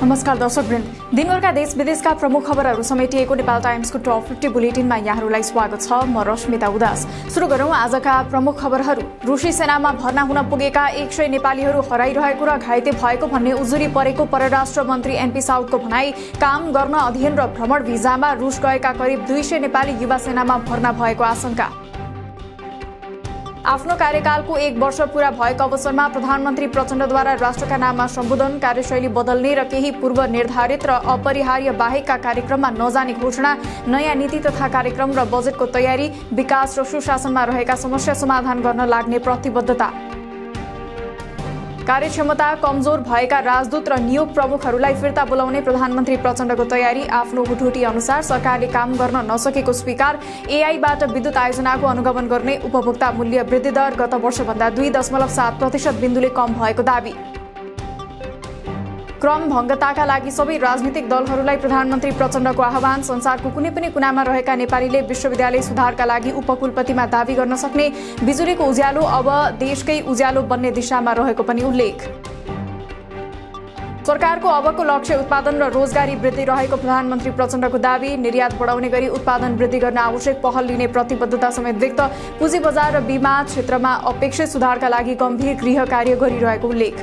नमस्कार दर्शकवृन्द, दिनभरका देश विदेशका प्रमुख खबरहरू समेटिएको नेपाल टाइम्सको टप 50 बुलेटिनमा यहाँहरूलाई स्वागत छ। म रश्मिता उदास। सुरु गरौँ आजका प्रमुख खबरहरू। रुसी सेनामा भर्ना हुन पुगेका 100 नेपालीहरू हराइरहेको र घाइते भएको भन्ने उजुरी परेको परराष्ट्र मन्त्री एनपी साउदको भनाई। काम गर्न अध्ययन र भ्रमण भिजामा रुस गएका करिब 200 नेपाली युवा सेनामा भर्ना भएको आशंका। आफ्नो कार्यकालको 1 वर्ष पूरा भएको अवसरमा प्रधानमन्त्री प्रचण्डद्वारा राष्ट्रका नाममा सम्बोधन, कार्यशैली बदल्ने र केही पूर्व निर्धारित र अपरिहार्य बाहेकका कार्यक्रममा नजाने घोषणा, नयाँ नीति तथा कार्यक्रम र बजेटको तयारी, विकास र सुशासनमा रहेका समस्या समाधान गर्न लाग्ने प्रतिबद्धता। कार्यक्षमता कमजोर भएका राजदूत र नियोग प्रमुखहरूलाई फिर्ता बोलाउने प्रधानमन्त्री प्रचण्डको तयारी। आफ्नो हुटहुटी अनुसार सरकारले काम गर्न नसकेको स्वीकार। एआईबाट विद्युत आयोजनाको अनुगमन गर्ने। उपभोक्ता मूल्य वृद्धि दर गत वर्षभन्दा 2.7% बिन्दुले कम भएको दावी। क्रम भङ्गताका लागि सबै राजनीतिक दलहरूलाई प्रधानमन्त्री प्रचण्डको आह्वान। संसारको कुनै पनि कुनामा रहेका नेपालीले विश्वविद्यालय सुधारका लागि उपकुलपतिमा दावी गर्न सक्ने। बिजुलीको उज्यालो अब देशकै उज्यालो बन्ने दिशामा रहेको पनि उल्लेख। सरकारको अबको लक्ष्य उत्पादन र रोजगारी वृद्धि रहेको प्रधानमन्त्री प्रचण्डको दावी। निर्यात बढाउने गरी उत्पादन वृद्धि गर्न आवश्यक पहल लिने प्रतिबद्धता समेत व्यक्त। पुँजी बजार र बीमा क्षेत्रमा अपेक्षित सुधारका लागि गम्भीर गृह कार्य गरिरहेको उल्लेख।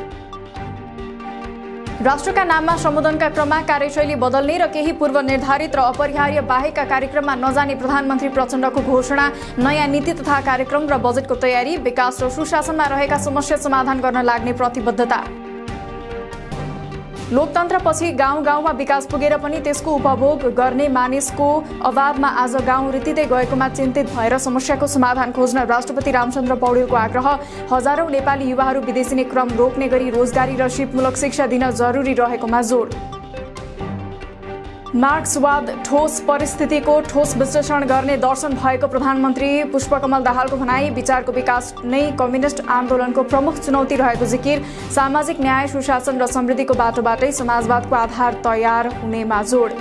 राष्ट्रका नाममा सम्बोधनका क्रममा कार्यशैली बदल्ने र केही पूर्व निर्धारित र अपरिहार्य बाहेकका कार्यक्रममा नजाने प्रधानमन्त्री प्रचण्डको घोषणा। नयाँ नीति तथा कार्यक्रम र बजेटको तयारी, विकास र सुशासनमा रहेका समस्या समाधान गर्न लाग्ने प्रतिबद्धता। लोकतन्त्रपछि गाउँ गाउँमा विकास पुगेर पनि त्यसको उपभोग गर्ने मानिसको अभावमा आज गाउँ रित्तिँदै गएकोमा चिन्तित भएर समस्याको समाधान खोज्न राष्ट्रपति रामचन्द्र पौडेलको आग्रह। हजारौं नेपाली युवाहरू विदेशिने क्रम रोक्ने गरी रोजगारी र सिपमूलक शिक्षा दिन जरुरी रहेकोमा जोड। मार्क्सवाद ठोस परिस्थितिको ठोस विश्लेषण गर्ने दर्शन भएको प्रधानमन्त्री पुष्पकमल दाहालको भनाई। विचारको विकास नै कम्युनिस्ट आन्दोलनको प्रमुख चुनौती रहेको जिकिर। सामाजिक न्याय, सुशासन र समृद्धिको बाटोबाटै समाजवादको आधार तयार हुनेमा जोड।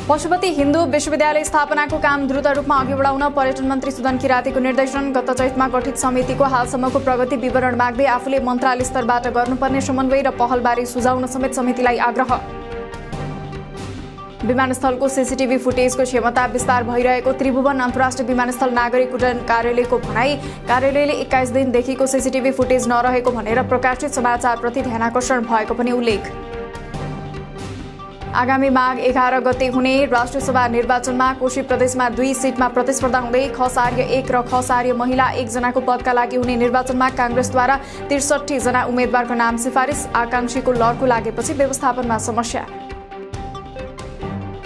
पशुपति हिन्दू विश्वविद्यालय स्थापनाको काम द्रुत रूपमा अघि बढाउन पर्यटन मन्त्री सुदन किरातीको निर्देशन। गत चैतमा गठित समितिको हालसम्मको प्रगति विवरण माग्दै आफूले मन्त्रालय स्तरबाट गर्नुपर्ने समन्वय र पहलबारे सुझाउन समेत समितिलाई आग्रह। विमानस्थलको सीसीटीभी फुटेजको क्षमता विस्तार भइरहेको त्रिभुवन अन्तर्राष्ट्रिय विमानस्थल नागरिक उड्डयन कार्यालयको भनाई। कार्यालयले 21 दिनदेखिको सीसीटीभी फुटेज नरहेको भनेर प्रकाशित समाचारप्रति ध्यानाकर्षण भएको पनि उल्लेख। आगामी माघ 11 गते हुने राष्ट्रिय सभा निर्वाचनमा कोशी प्रदेशमा 2 सिटमा प्रतिस्पर्धा हुँदै खसार्य 1 र खसार्य महिला 1 जनाको पदका लागि हुने निर्वाचनमा कांग्रेसद्वारा 63 जना उम्मेद्वारको नाम सिफारिस। आकांक्षीको लड्को लागेपछि व्यवस्थापनमा समस्या।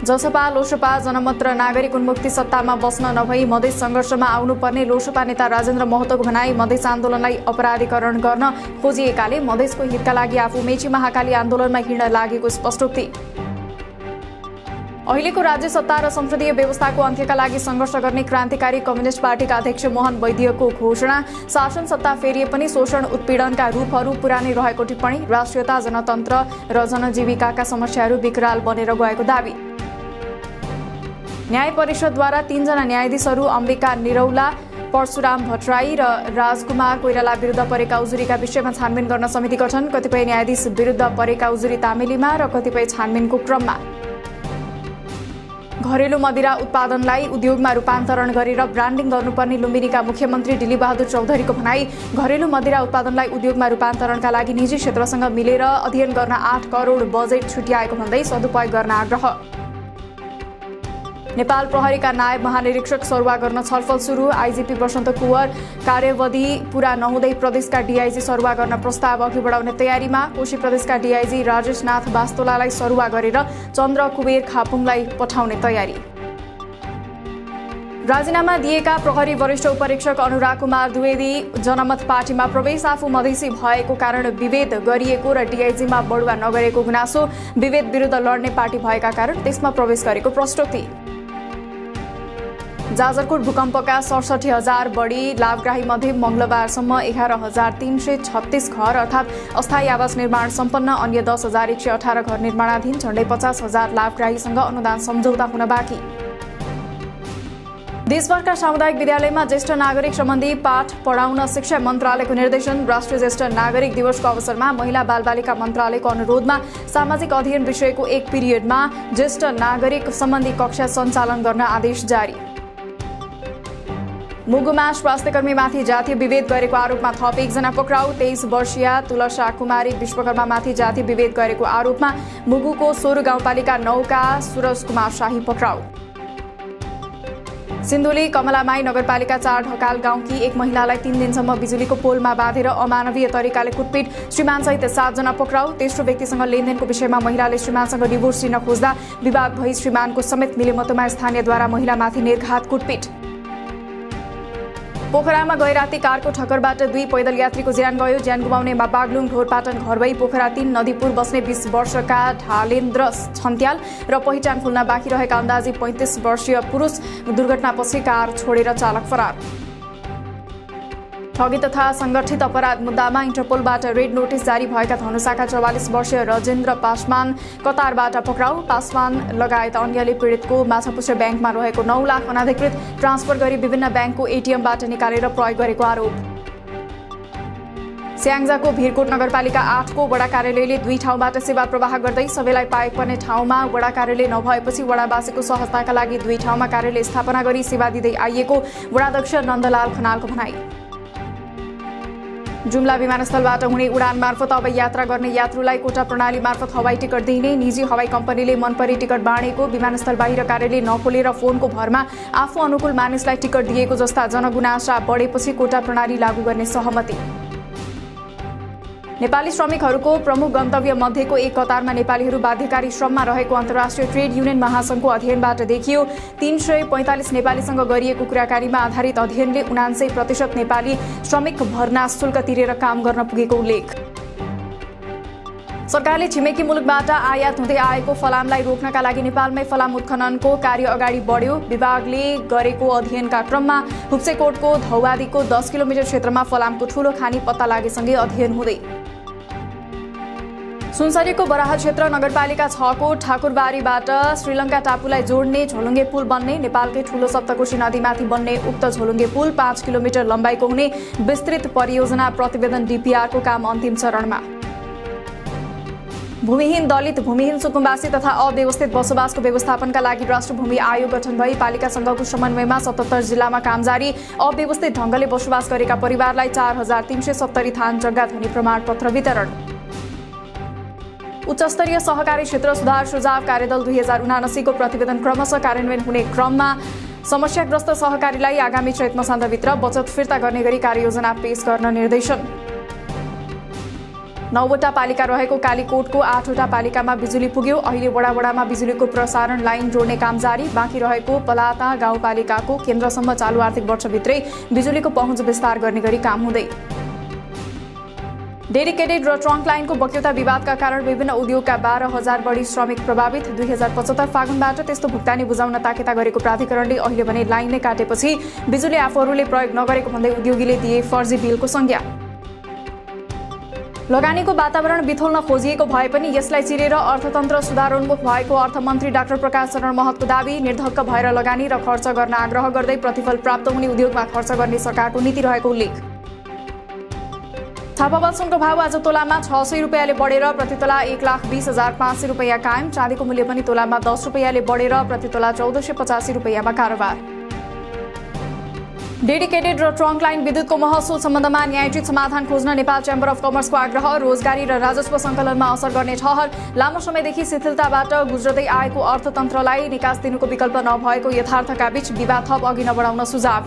जसपा लोसपा जनमत र नागरिक उन्मुक्ति सत्तामा बस्न नभई मधेस सङ्घर्षमा आउनुपर्ने लोसपा नेता राजेन्द्र महतोको भनाई। मधेस आन्दोलनलाई अपराधीकरण गर्न खोजिएकाले मधेसको हितका लागि आफू मेची महाकाली आन्दोलनमा हिँड्न लागेको स्पष्टोक्ति। अहिलेको राज्य सत्ता र संसदीय व्यवस्थाको अन्त्यका लागि सङ्घर्ष गर्ने क्रान्तिकारी कम्युनिस्ट पार्टीका अध्यक्ष मोहन वैद्यको घोषणा। शासन सत्ता फेरिए पनि शोषण उत्पीडनका रूपहरू पुरानै रहेको टिप्पणी। राष्ट्रियता, जनतन्त्र र जनजीविकाका समस्याहरू विकराल बनेर गएको दावी। न्याय परिषदद्वारा 3 जना न्यायाधीशहरू अम्बिका निरौला, परशुराम भट्टराई र राजकुमार कोइराला विरुद्ध परेका उजुरीका विषयमा छानबिन गर्न समिति गठन। कतिपय न्यायाधीश विरुद्ध परेका उजुरी तामेलीमा र कतिपय छानबिनको क्रममा। घरेलु मदिरा उत्पादनलाई उद्योगमा रूपान्तरण गरेर ब्रान्डिङ गर्नुपर्ने लुम्बिनीका मुख्यमन्त्री डिलीबहादुर चौधरीको भनाई। घरेलु मदिरा उत्पादनलाई उद्योगमा रूपान्तरणका लागि निजी क्षेत्रसँग मिलेर अध्ययन गर्न 8 करोड बजेट छुट्याएको भन्दै सदुपयोग गर्न आग्रह। नेपाल प्रहरीका नायब महानिरीक्षक सरुवा गर्न छलफल सुरु। आइजिपी वसन्त कुँवर कार्यावधि पूरा नहुँदै प्रदेशका डीआईजी सरुवा गर्न प्रस्ताव अघि बढाउने तयारीमा। कोशी प्रदेशका डीआईजी राजेश नाथ वास्तोलालाई सरुवा गरेर चन्द्र कुबेर खापुङलाई पठाउने तयारी। राजीनामा दिएका प्रहरी वरिष्ठ उपरीक्षक अनुराग कुमार द्विवेदी जनमत पार्टीमा प्रवेश। आफू मधेसी भएको कारण विभेद गरिएको र डीआईजीमा बढुवा नगरेको गुनासो। विभेद विरुद्ध लड्ने पार्टी भएका कारण त्यसमा प्रवेश गरेको प्रष्टोक्ति। जाजरकोट भूकम्पका 67,000 बढी लाभग्राही मध्ये मंगलबारसम्म 11,336 घर अर्थात् अस्थायी आवास निर्माण सम्पन्न। अन्य 10,118 घर निर्माणाधीन। झण्डै 50,000 लाभग्राहीसँग अनुदान सम्झौता हुन बाँकी। देशभरका सामुदायिक विद्यालयमा ज्येष्ठ नागरिक सम्बन्धी पाठ पढाउन शिक्षा मन्त्रालयको निर्देशन। राष्ट्रिय ज्येष्ठ नागरिक दिवसको अवसरमा महिला बालबालिका मन्त्रालयको अनुरोधमा सामाजिक अध्ययन विषयको एक पिरियडमा ज्येष्ठ नागरिक सम्बन्धी कक्षा सञ्चालन गर्न आदेश जारी। मुगुमा स्वास्थ्यकर्मीमाथि जातीय विभेद गरेको आरोपमा थप एकजना पक्राउ। 23 वर्षीय तुलसा कुमारी विश्वकर्मामाथि जातीय विभेद गरेको आरोपमा मुगुको सोरु गाउँपालिका 9 का सूरज कुमार शाही पक्राउ। सिन्धुली कमलामाई नगरपालिका 4 ढकाल गाउँकी एक महिलालाई 3 दिनसम्म बिजुलीको पोलमा बाँधेर अमानवीय तरिकाले कुटपिट। श्रीमानसहित 7 जना पक्राउ। तेस्रो व्यक्तिसँग लेनदेनको विषयमा महिलाले श्रीमानसँग डिभोर्स लिन खोज्दा विवाद भई श्रीमानको समेत मिलेमतोमा स्थानीयद्वारा महिलामाथि निर्घात कुटपिट। पोखरामा गैराती कारको ठक्करबाट 2 पैदल यात्रीको ज्यान गयो। ज्यान गुमाउनेमा बागलुङ ढोरपाटन घरवै पोखरा 3 नदीपुर बस्ने 20 वर्षका ढालेन्द्र छन्त्याल र पहिचान खुल्न बाँकी रहेका अन्दाजी 35 वर्षीय पुरुष। दुर्घटनापछि कार छोडेर चालक फरार। ठगी तथा संगठित अपराध मुद्दामा इन्टरपोलबाट रेड नोटिस जारी भएका धनुषाका 44 वर्षीय राजेन्द्र पासवान कतारबाट पक्राउ। पासवान लगायत अन्यले पीडितको माछापुच्छ्रे ब्याङ्कमा रहेको 9 लाख अनाधिकृत ट्रान्सफर गरी विभिन्न ब्याङ्कको एटीएमबाट निकालेर प्रयोग गरेको आरोप। स्याङ्जाको भिरकोट नगरपालिका 8 को वडा कार्यालयले 2 ठाउँबाट सेवा प्रवाह गर्दै सबैलाई पाएक पर्ने ठाउँमा वडा कार्यालय नभएपछि वडावासीको सहजताका लागि 2 ठाउँमा कार्यालय स्थापना गरी सेवा दिँदै आइएको वडाध्यक्ष नन्दलाल खनालको भनाई। जुम्ला विमानस्थलबाट हुने उडान मार्फत अब यात्रा गर्ने यात्रुलाई कोटा प्रणाली मार्फत हवाई टिकट दिने निजी हवाई कम्पनीले मनपरी टिकट बाँडेको। विमानस्थल बाहिर कार्यालय नखोलेर फोनको भरमा आफू अनुकूल मानिसलाई टिकट दिएको जस्ता जनगुनासा बढेपछि कोटा प्रणाली लागू गर्ने सहमति। नेपाली श्रमिकहरूको प्रमुख गन्तव्य मध्येको एक कतारमा नेपालीहरू बाध्यकारी श्रममा रहेको अन्तर्राष्ट्रिय ट्रेड युनियन महासंघको अध्ययनबाट देखियो। 345 नेपालीसँग गरिएको कुराकानीमा आधारित अध्ययनले 79% नेपाली श्रमिक भर्ना शुल्क तिरेर काम गर्न पुगेको उल्लेख। सरकारले छिमेकी मुलुकबाट आयात हुँदै आएको फलामलाई रोक्नका लागि नेपालमै फलाम उत्खननको कार्य अगाडि बढ्यो। विभागले गरेको अध्ययनका क्रममा हुप्सेकोटको धौवादीको 10 किलोमिटर क्षेत्रमा फलामको ठूलो खानी पत्ता लागेसँगै अध्ययन हुँदै। सुनसरीको बराह क्षेत्र नगरपालिका 6 को ठाकुरबारीबाट श्रीलङ्का टापुलाई जोड्ने झोलुङ्गे पुल बन्ने। नेपालकै ठूलो सप्तकोशी नदीमाथि बन्ने उक्त झोलुङ्गे पुल 5 किलोमिटर लम्बाइको हुने विस्तृत परियोजना प्रतिवेदन डीपीआरको काम अन्तिम चरणमा। भूमिहीन दलित भूमिहीन सुकुम्बासी तथा अव्यवस्थित बसोबासको व्यवस्थापनका लागि राष्ट्रभूमि आयोग गठन भई पालिका संघको समन्वयमा 77 जिल्लामा काम जारी। अव्यवस्थित ढंगले बसोबास गरेका परिवारलाई 4370 थान जग्गा धनी प्रमाणपत्र वितरण। उच्चस्तरीय सहकारी क्षेत्र सुधार सुझाव कार्यदल 2079 को प्रतिवेदन क्रमशः कार्यान्वयन हुने क्रममा समस्याग्रस्त सहकारीलाई आगामी चैत मसान्तभित्र बचत फिर्ता गर्ने गरी कार्ययोजना पेश गर्न निर्देशन। 9वटा पालिका रहेको कालीकोटको 8वटा पालिकामा बिजुली पुग्यो। अहिले वडावडामा बिजुलीको प्रसारण लाइन जोड्ने काम जारी। बाँकी रहेको पलाता गाउँपालिकाको केन्द्रसम्म चालू आर्थिक वर्षभित्रै बिजुलीको पहुँच विस्तार गर्ने गरी काम हुँदै। डेडिकेटेड र ट्रङ्क लाइनको बक्यौता विवादका कारण विभिन्न उद्योगका 12,000 बढी श्रमिक प्रभावित। 2075 फागुनबाट त्यस्तो भुक्तानी बुझाउन ताकेता गरेको प्राधिकरणले अहिले भने लाइन नै काटेपछि बिजुली आफूहरूले प्रयोग नगरेको भन्दै उद्योगीले दिए फर्जी बिलको संज्ञा। लगानीको वातावरण बिथोल्न खोजिएको भए पनि यसलाई चिरेर अर्थतन्त्र सुधारोन्मुख भएको अर्थमन्त्री डाक्टर प्रकाश शरण महतको दावी। निर्धक्क भएर लगानी र खर्च गर्न आग्रह गर्दै प्रतिफल प्राप्त हुने उद्योगमा खर्च गर्ने सरकारको नीति रहेको उल्लेख। थापावाल सुनको भाव आज तोलामा 600 रुपैयाँले बढेर प्रति तोला 1,20,500 रुपैयाँ कायम। चाँदीको मूल्य पनि तोलामा 10 रुपैयाँले बढेर प्रति तोला 1485 रुपैयाँमा कारोबार। डेडिकेटेड र ट्रङ्क लाइन विद्युतको महसुल सम्बन्धमा न्यायोचित समाधान खोज्न नेपाल च्याम्बर अफ कमर्सको आग्रह। रोजगारी र राजस्व सङ्कलनमा असर गर्ने ठहर। लामो समयदेखि शिथिलताबाट गुज्रदै आएको अर्थतन्त्रलाई निकास दिनुको विकल्प नभएको यथार्थका बीच विवाद थप अघि नबढाउन सुझाव।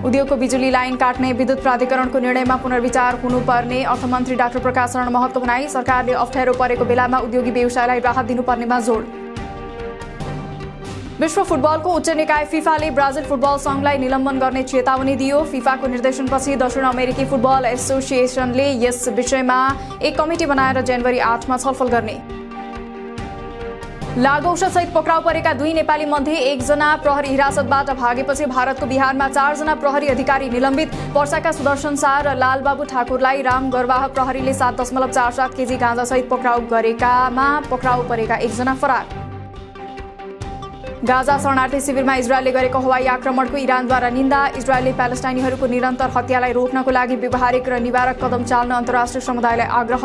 उद्योगको बिजुली लाइन काट्ने विद्युत प्राधिकरणको निर्णयमा पुनर्विचार हुनुपर्ने अर्थमन्त्री डाक्टर प्रकाश शरण महतको भनाई। सरकारले अप्ठ्यारो परेको बेलामा उद्योगी व्यवसायलाई राहत दिनुपर्नेमा जोड। विश्व फुटबलको उच्च निकाय फिफाले ब्राजिल फुटबल संघलाई निलम्बन गर्ने चेतावनी दियो। फिफाको निर्देशनपछि दक्षिण अमेरिकी फुटबल एसोसिएसनले यस विषयमा एक कमिटी बनाएर जनवरी 8 मा छलफल गर्ने। लागौषधसहित पक्राउ परेका 2 नेपाली मध्ये 1 जना प्रहरी हिरासतबाट भागेपछि भारतको बिहारमा 4 जना प्रहरी अधिकारी निलम्बित। पर्साका सुदर्शन शाह र लालबाबु ठाकुरलाई रामगरवाह प्रहरीले 7.47 केजी गाँजासहित पक्राउ गरेकामा पक्राउ परेका 1 जना फरार। गाजा शरणार्थी शिविरमा इजरायलले गरेको हवाई आक्रमणको इरानद्वारा निन्दा। इजरायलले प्यालेस्टाइनीहरूको निरन्तर हत्यालाई रोक्नको लागि व्यावहारिक र निवारक कदम चाल्न अन्तर्राष्ट्रिय समुदायलाई आग्रह।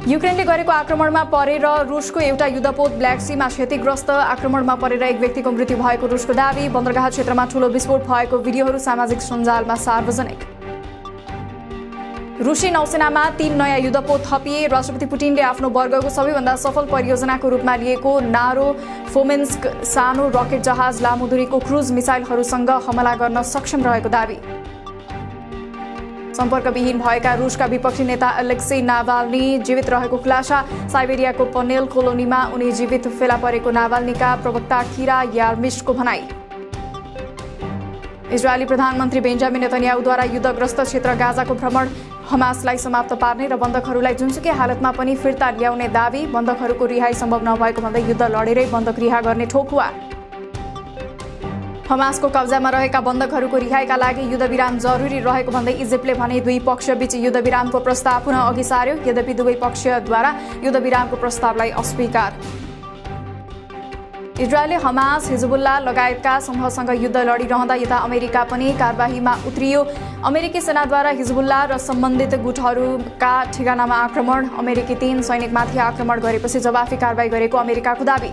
युक्रेनले गरेको आक्रमणमा परेर रुसको एउटा युद्धपोत ब्ल्याक सीमा क्षतिग्रस्त। आक्रमणमा परेर एक व्यक्तिको मृत्यु भएको रुसको दावी। बन्दरगाह क्षेत्रमा ठूलो विस्फोट भएको भिडियोहरू सामाजिक सञ्जालमा सार्वजनिक। रुसी नौसेनामा 3 नयाँ युद्धपोत थपिए। राष्ट्रपति पुटिनले आफ्नो वर्गको सबैभन्दा सफल परियोजनाको रूपमा लिएको नारो फोमेन्स्क सानो रकेट जहाज लामो दूरीको क्रुज मिसाइलहरूसँग हमला गर्न सक्षम रहेको दावी। सम्पर्कविहीन भएका रुसका विपक्षी नेता अलेक्सी नाभाल्नी जीवित रहेको खुलासा। साइबेरियाको पनेल कोलोनीमा उनी जीवित फेला परेको नाभाल्नीका प्रवक्ता किरा यार्मिशको भनाई। इजरायली प्रधानमन्त्री बेन्जामिन नेतन्याहुद्वारा युद्धग्रस्त क्षेत्र गाजाको भ्रमण। हमासलाई समाप्त पार्ने र बन्धकहरूलाई जुनसुकै हालतमा पनि फिर्ता ल्याउने दावी। बन्धकहरूको रिहाई सम्भव नभएको भन्दै युद्ध लडेरै बन्धक रिहा गर्ने ठोकुवा। हमासको कब्जामा रहेका बन्धकहरूको रिहाईका लागि युद्धविराम जरुरी रहेको भन्दै इजिप्टले भने दुई पक्षबीच युद्धविरामको प्रस्ताव पुनः अघि सार्यो। यद्यपि दुवै पक्षद्वारा युद्धविरामको प्रस्तावलाई अस्वीकार। इजरायलले हमास हिजबुल्लाह लगायतका समूहसँग युद्ध लडिरहँदा यता अमेरिका पनि कारबाहीमा उत्रियो। अमेरिकी सेनाद्वारा हिजबुल्लाह र सम्बन्धित गुटहरूका ठेगानामा आक्रमण। अमेरिकी 3 सैनिकमाथि आक्रमण गरेपछि जवाफी कारबाही गरेको अमेरिकाको दावी।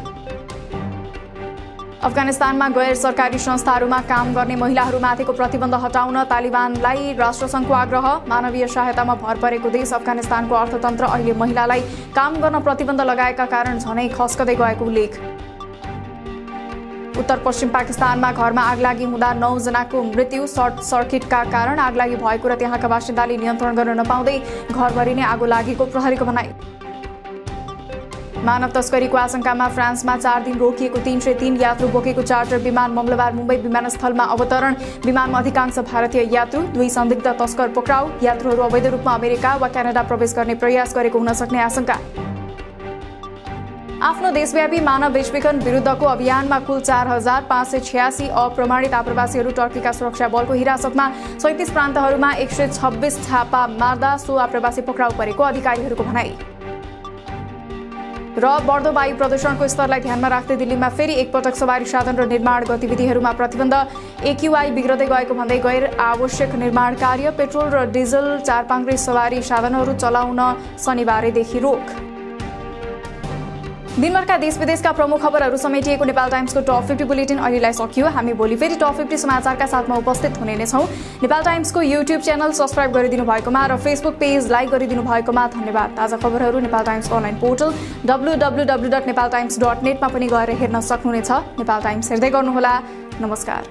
अफगानिस्तानमा गैर सरकारी संस्थाहरूमा काम गर्ने महिलाहरूमाथिको प्रतिबन्ध हटाउन तालिबानलाई राष्ट्रसङ्घको आग्रह। मानवीय सहायतामा भर परेको देश अफगानिस्तानको अर्थतन्त्र अहिले महिलालाई काम गर्न प्रतिबन्ध लगाएका कारण झनै खस्कदै गएको उल्लेख। उत्तर पश्चिम पाकिस्तानमा घरमा आगलागी हुँदा 9 जनाको मृत्यु। सर्ट सर्किटका कारण आगलागी भएको र त्यहाँका बासिन्दाले नियन्त्रण गर्न नपाउँदै घरभरि नै आगो लागेको प्रहरीको भनाई। मानव तस्करीको आशंकामा फ्रान्समा 4 दिन रोकिएको 303 यात्रु बोकेको चार्टर विमान मङ्गलबार मुम्बई विमानस्थलमा अवतरण। विमानमा अधिकांश भारतीय यात्रु। 2 संदिग्ध तस्कर पक्राउ। यात्रुहरू अवैध रूपमा अमेरिका वा क्यानाडा प्रवेश गर्ने प्रयास गरेको हुन सक्ने आशंका। आफ्नो देशव्यापी मानव बेचबिखन विरुद्धको अभियानमा कुल 4586 अप्रमाणित आप्रवासीहरू टर्कीका सुरक्षा बलको हिरासतमा। 37 प्रान्तहरूमा 126 छापा मार्दा 100 आप्रवासी पक्राउ परेको अधिकारीहरूको भनाई। र बढ्दो वायु प्रदूषणको स्तरलाई ध्यानमा राख्दै दिल्लीमा फेरि एकपटक सवारी साधन र निर्माण गतिविधिहरूमा प्रतिबन्ध। AQI बिग्रदै गएको भन्दै गैर आवश्यक निर्माण कार्य। पेट्रोल र डिजल चारपाङ्ग्रे सवारी साधनहरू चलाउन शनिबारदेखि रोक। दिनभरका देश विदेशका प्रमुख खबरहरू समेटिएको नेपाल टाइम्सको टप 50 बुलेटिन अहिलेलाई सकियो। हामी भोलि फेरि टप 50 समाचारका साथमा उपस्थित हुने नै छौँ। नेपाल टाइम्सको युट्युब च्यानल सब्स्क्राइब गरिदिनु भएकोमा र फेसबुक पेज लाइक गरिदिनु भएकोमा धन्यवाद। ताजा खबरहरू नेपाल टाइम्सको अनलाइन पोर्टल www.nepaltimes.net मा पनि गएर हेर्न सक्नुहुनेछ। नेपाल टाइम्स हेर्दै गर्नुहोला। नमस्कार।